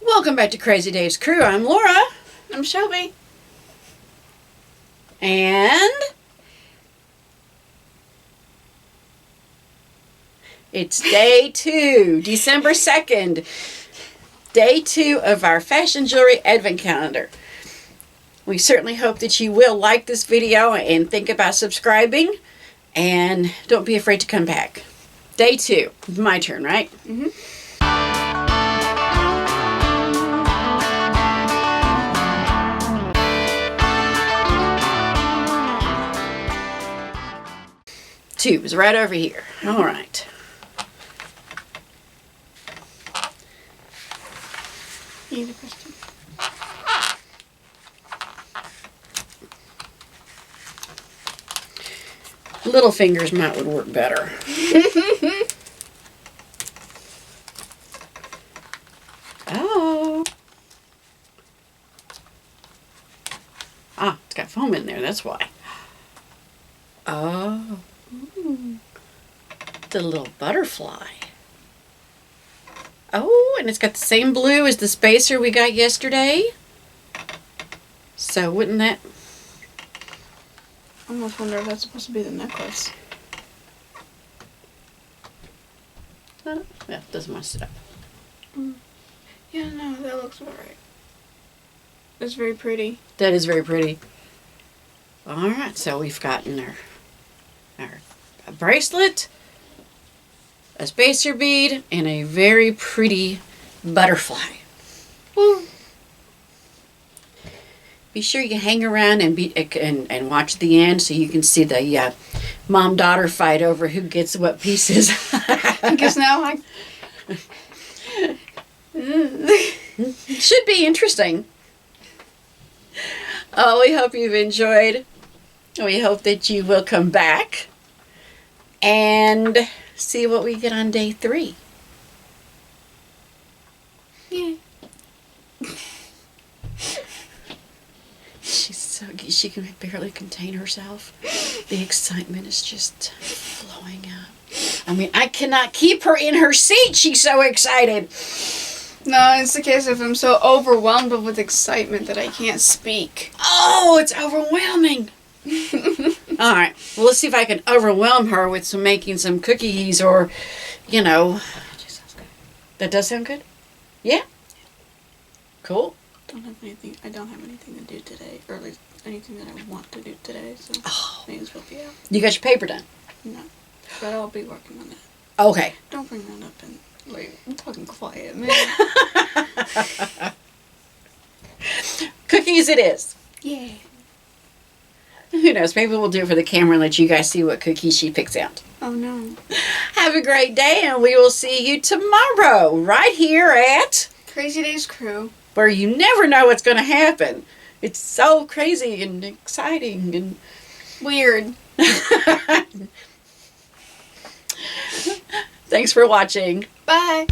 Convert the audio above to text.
Welcome back to Crazy Dave's Crew. I'm Laura. I'm Shelby. And it's day 2, December 2nd. Day 2 of our fashion jewelry advent calendar. We certainly hope that you will like this video and think about subscribing. And don't be afraid to come back. Day 2. My turn, right? Mm-hmm. Two is right over here. All right. You need a question. Little fingers would work better. Oh. Ah, it's got foam in there. That's why. Oh. The little butterfly. Oh, and it's got the same blue as the spacer we got yesterday. So wouldn't that... I almost wonder if that's supposed to be the necklace. Yeah, doesn't mess it up. Yeah, no, that looks about right. It's very pretty. That is very pretty. All right, so we've gotten our bracelet, a spacer bead, and a very pretty butterfly. Woo. Be sure you hang around and watch the end so you can see the mom-daughter fight over who gets what pieces. I guess now Should be interesting. Oh, we hope you've enjoyed. We hope that you will come back and see what we get on day 3. Yeah. She can barely contain herself. The excitement is just flowing out. I mean, I cannot keep her in her seat. She's so excited. No, it's the case of I'm so overwhelmed with excitement that I can't speak. Oh, it's overwhelming. All right. Well, let's see if I can overwhelm her with making some cookies or, you know. That just sounds good. That does sound good? Yeah? Cool. I don't have anything to do today, or at least anything that I want to do today, so things will be out. You got your paper done? No, but I'll be working on that. Okay. Don't bring that up and, I'm talking quiet, man. Cookies it is. Yeah. Who knows? Maybe we'll do it for the camera and let you guys see what cookies she picks out. Oh, no. Have a great day, and we will see you tomorrow right here at Crazy Dave's Crew. Where you never know what's going to happen. It's so crazy and exciting and weird. Thanks for watching. Bye.